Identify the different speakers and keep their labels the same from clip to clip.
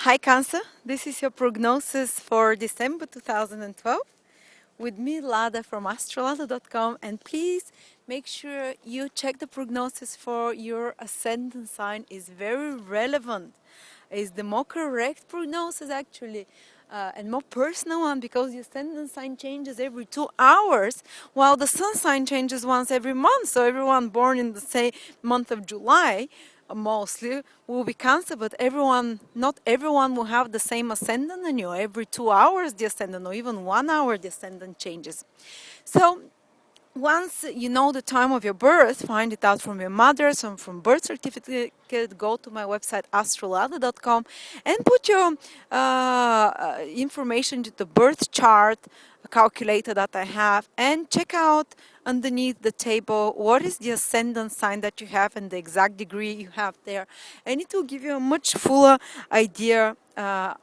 Speaker 1: Hi Cancer, this is your prognosis for December 2012 with me Lada from astrolada.com, and please make sure you check the prognosis for your ascendant sign. Is very relevant. Is the more correct prognosis actually and more personal one, because the ascendant sign changes every 2 hours while the sun sign changes once every month. So everyone born in the same month of July mostly will be Cancer, but not everyone will have the same ascendant in you. Every 2 hours the ascendant, or even 1 hour the ascendant changes. So once you know the time of your birth, find it out from your mother, from birth certificate, go to my website astrolada.com and put your information to the birth chart calculator that I have, and check out underneath the table what is the ascendant sign that you have and the exact degree you have there, and it will give you a much fuller idea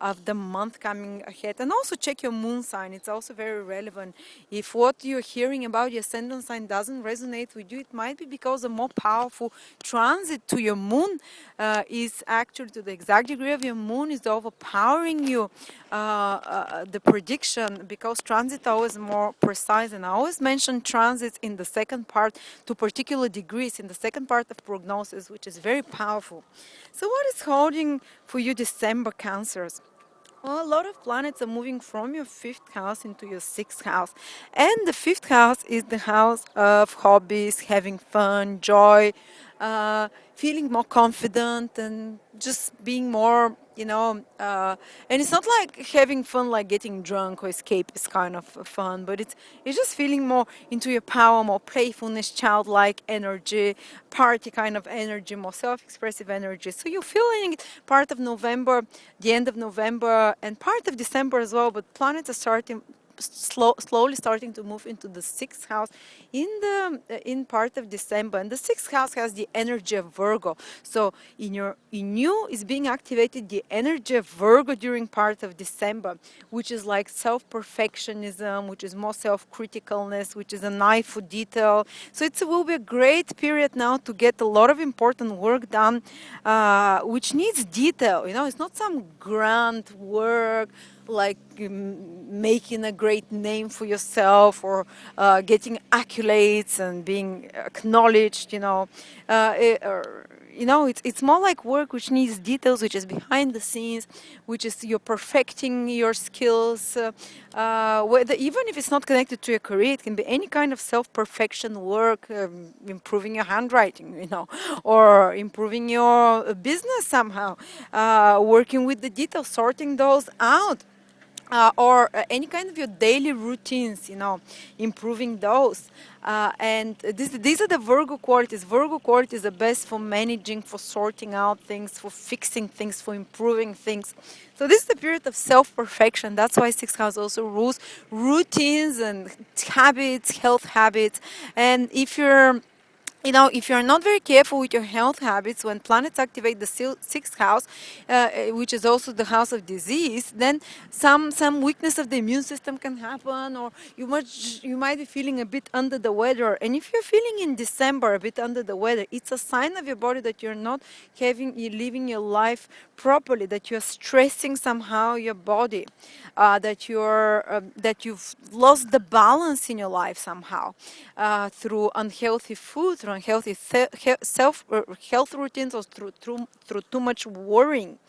Speaker 1: of the month coming ahead. And also check your moon sign. It's also very relevant. If what you're hearing about your ascendant sign doesn't resonate with you, it might be because a more powerful transit to your moon is actually to the exact degree of your moon is overpowering you, the prediction, because transit always more precise. And I always mention transits in the second part to particular degrees in the second part of prognosis, which is very powerful. So what is holding for you December, Cancers? Well, a lot of planets are moving from your fifth house into your sixth house. And the fifth house is the house of hobbies, having fun, joy, feeling more confident, and just being more, and it's not like having fun like getting drunk or escape is kind of fun, but it's just feeling more into your power, more playfulness, childlike energy, party kind of energy, more self-expressive energy. So you're feeling it part of November, the end of November, and part of December as well. But planets are slowly starting to move into the sixth house in part of December, and the sixth house has the energy of Virgo. So in you is being activated the energy of Virgo during part of December, which is like self-perfectionism, which is more self-criticalness, which is an eye for detail. So it will be a great period now to get a lot of important work done, which needs detail. It's not some grand work like making a great name for yourself, or getting accolades and being acknowledged. It's more like work which needs details, which is behind the scenes, which is you're perfecting your skills. Whether, even if it's not connected to your career, it can be any kind of self-perfection work, improving your handwriting, or improving your business somehow, working with the details, sorting those out. Or any kind of your daily routines, improving those. And these are the Virgo qualities. Virgo qualities are best for managing, for sorting out things, for fixing things, for improving things. So this is the period of self-perfection. That's why sixth house also rules routines and habits, health habits. And if you're not very careful with your health habits, when planets activate the sixth house, which is also the house of disease, then some weakness of the immune system can happen, or you might be feeling a bit under the weather. And if you're feeling in December a bit under the weather, it's a sign of your body that you're not living your life properly, that you're stressing somehow your body, that you've lost the balance in your life somehow, through unhealthy food, through unhealthy health routines, or through too much worrying.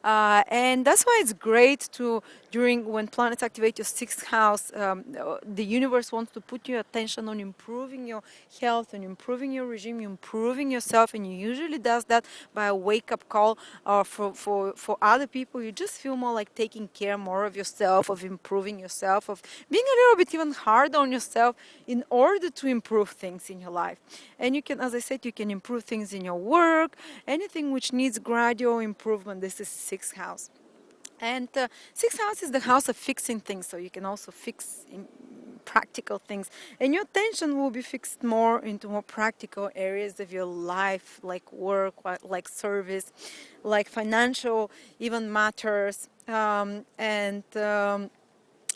Speaker 1: And that's why it's great to, when planets activate your sixth house, the universe wants to put your attention on improving your health and improving your regime, improving yourself, and you usually does that by a wake-up call. For other people, you just feel more like taking care more of yourself, of improving yourself, of being a little bit even hard on yourself in order to improve things in your life. And you can, as I said, you can improve things in your work, anything which needs gradual improvement. This is sixth house. And sixth house is the house of fixing things, so you can also fix practical things, and your attention will be fixed more into more practical areas of your life, like work, like service, like financial even matters, and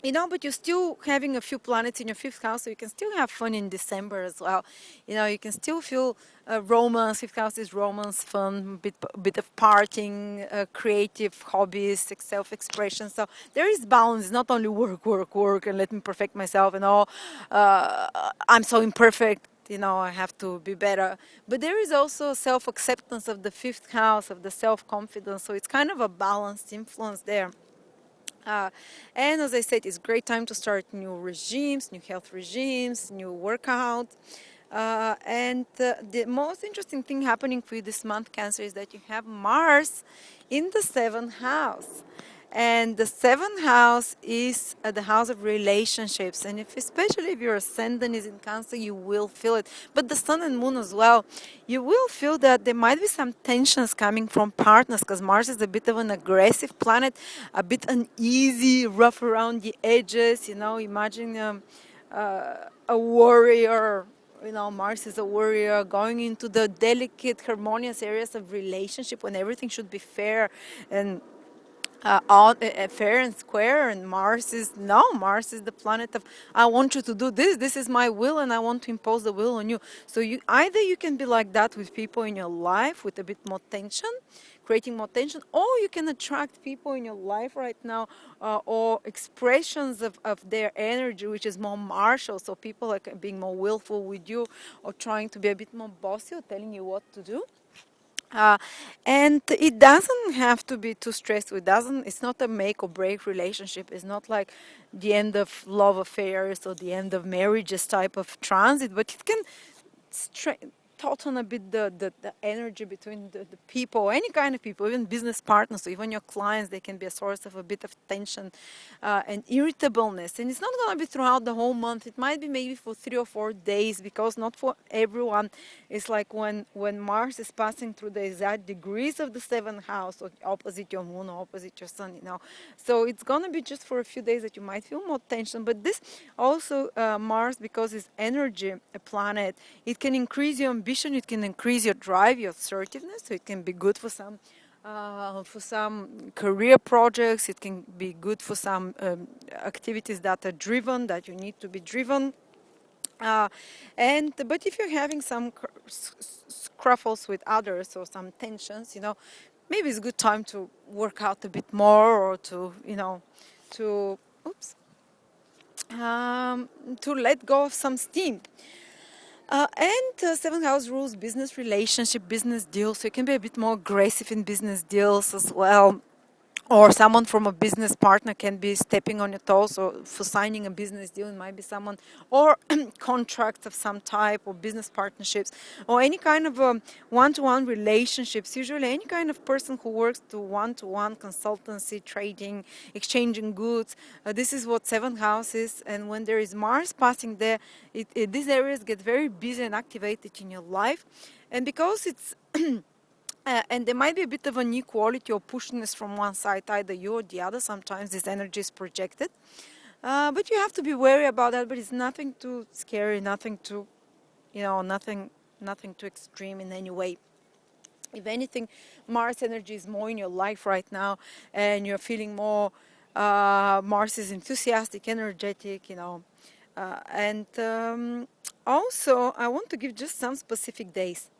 Speaker 1: but you're still having a few planets in your fifth house, so you can still have fun in December as well. You can still feel romance. Fifth house is romance, fun, bit of partying, creative hobbies, self-expression. So there is balance. It's not only work, work, work, and let me perfect myself and all. I'm so imperfect. I have to be better. But there is also self-acceptance of the fifth house, of the self-confidence. So it's kind of a balanced influence there. Uh, and as I said, it's a great time to start new regimes, new health regimes, new workout. And the most interesting thing happening for you this month, Cancer, is that you have Mars in the seventh house. And the seventh house is the house of relationships. And especially if your ascendant is in Cancer, you will feel it. But the sun and moon as well, you will feel that there might be some tensions coming from partners, because Mars is a bit of an aggressive planet, a bit uneasy, rough around the edges. Imagine a warrior. Mars is a warrior going into the delicate, harmonious areas of relationship when everything should be fair and fair and square. And Mars is the planet of, I want you to do this, this is my will, and I want to impose the will on you. So you can be like that with people in your life with a bit more tension, creating more tension, or you can attract people in your life right now, or expressions of their energy, which is more martial. So people like being more willful with you, or trying to be a bit more bossy, or telling you what to do. uh, and it doesn't have to be too stressful. It's not a make or break relationship. It's not like the end of love affairs or the end of marriages type of transit, but it can stra- tauten a bit the energy between the people, any kind of people, even business partners, or even your clients. They can be a source of a bit of tension and irritableness. And it's not going to be throughout the whole month. It might be maybe for 3 or 4 days, because not for everyone. It's like when Mars is passing through the exact degrees of the seventh house, or opposite your moon or opposite your sun. So it's going to be just for a few days that you might feel more tension. But this also, Mars, because it's energy, a planet, it can increase your ambition, it can increase your drive, your assertiveness. So it can be good for some career projects. It can be good for some activities that are driven, that you need to be driven. But if you're having some scruffles with others, or some tensions, maybe it's a good time to work out a bit more, or to oops, to let go of some steam. And seventh house rules business relationship, business deals. So you can be a bit more aggressive in business deals as well. Or someone from a business partner can be stepping on your toes, or for signing a business deal. It might be someone, or contracts of some type, or business partnerships, or any kind of one-to-one relationships. Usually any kind of person who works to one-to-one consultancy, trading, exchanging goods. This is what seventh house is. And when there is Mars passing there, these areas get very busy and activated in your life. And because it's and there might be a bit of an inequality or pushiness from one side, either you or the other. Sometimes this energy is projected. But you have to be wary about that. But it's nothing too scary, nothing too, nothing too extreme in any way. If anything, Mars energy is more in your life right now, and you're feeling more. Mars is enthusiastic, energetic, and also, I want to give just some specific days.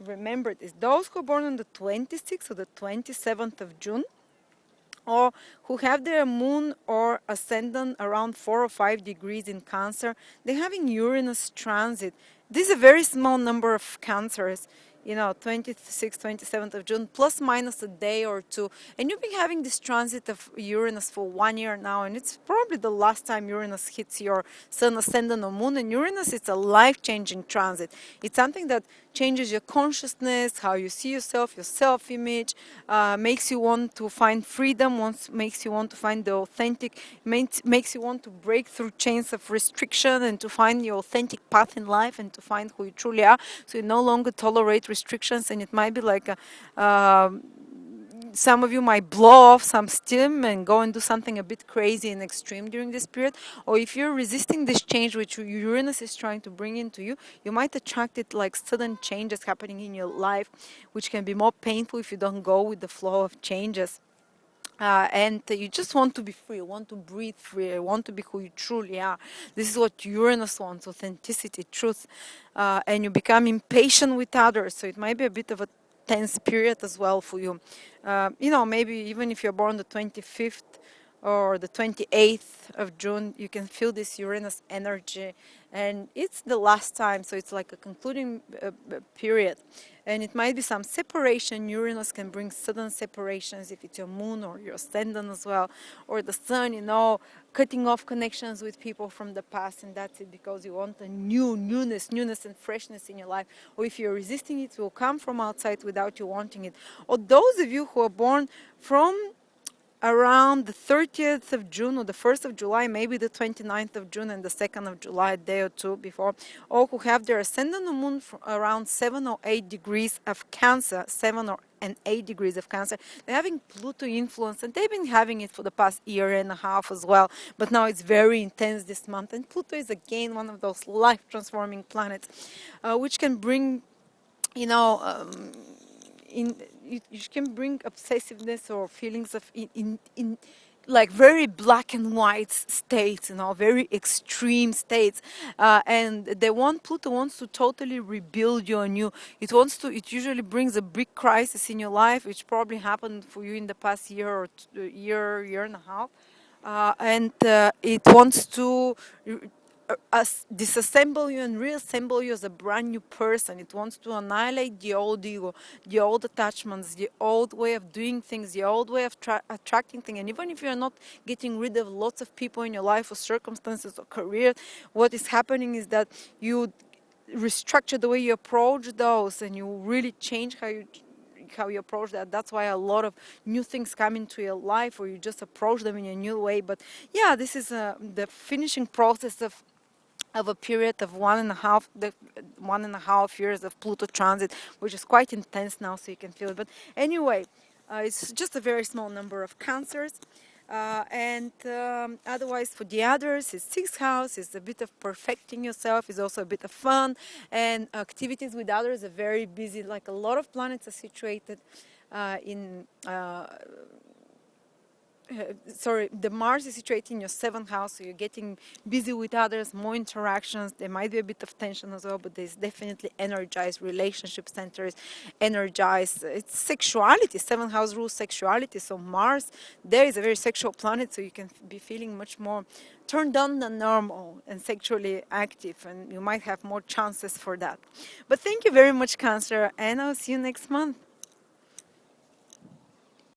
Speaker 1: Remember this: those who are born on the 26th or the 27th of June, or who have their moon or ascendant around 4 or 5 degrees in Cancer, they're having Uranus transit. This is a very small number of Cancers, 26th, 27th of June, plus minus a day or two. And you've been having this transit of Uranus for 1 year now, and it's probably the last time Uranus hits your sun, ascendant, or moon. And Uranus, it's a life-changing transit. It's something that changes your consciousness, how you see yourself, your self-image, makes you want to find freedom, makes you want to find the authentic, makes you want to break through chains of restriction and to find your authentic path in life and to find who you truly are. So you no longer tolerate restrictions, and it might be like some of you might blow off some steam and go and do something a bit crazy and extreme during this period. Or if you're resisting this change which Uranus is trying to bring into you, you might attract it like sudden changes happening in your life, which can be more painful if you don't go with the flow of changes. and you just want to be free, want to breathe free, want to be who you truly are. This is what Uranus wants: authenticity, truth, and you become impatient with others. So it might be a bit of a tense period as well for you. Maybe even if you're born the 25th or the 28th of June, you can feel this Uranus energy, and it's the last time, so it's like a concluding period. And it might be some separation. Uranus can bring sudden separations if it's your moon or your ascendant as well, or the sun, cutting off connections with people from the past, and that's it, because you want a newness and freshness in your life. Or if you're resisting it, it will come from outside without you wanting it. Or those of you who are born from around the 30th of June or the 1st of July, maybe the 29th of June and the 2nd of July, a day or two before, or who have their ascendant or moon around 7 or 8 degrees of Cancer, 7 or and 8 degrees of Cancer, they're having Pluto influence, and they've been having it for the past year and a half as well, but now it's very intense this month, and Pluto is again one of those life-transforming planets, which can bring, you know, you can bring obsessiveness or feelings of in like very black and white states, very extreme states, and Pluto wants to totally rebuild you anew. It usually brings a big crisis in your life, which probably happened for you in the past year or year and a half, and it wants to disassemble you and reassemble you as a brand new person. It wants to annihilate the old ego, the old attachments, the old way of doing things, the old way of attracting things. And even if you're not getting rid of lots of people in your life or circumstances or career, what is happening is that you restructure the way you approach those, and you really change how you approach that. That's why a lot of new things come into your life, or you just approach them in a new way. But yeah, this is the finishing process of a period of 1.5 years of Pluto transit, which is quite intense now, so you can feel it. But anyway, it's just a very small number of Cancers. And otherwise, for the others, it's sixth house. It's a bit of perfecting yourself. It's also a bit of fun, and activities with others are very busy. Like a lot of planets are situated in the Mars is situated in your seventh house, so you're getting busy with others, more interactions. There might be a bit of tension as well, but there's definitely energized relationship centers, energized. It's sexuality. Seventh house rules sexuality. So Mars, there is a very sexual planet, so you can be feeling much more turned on than normal and sexually active, and you might have more chances for that. But thank you very much, Cancer, and I'll see you next month.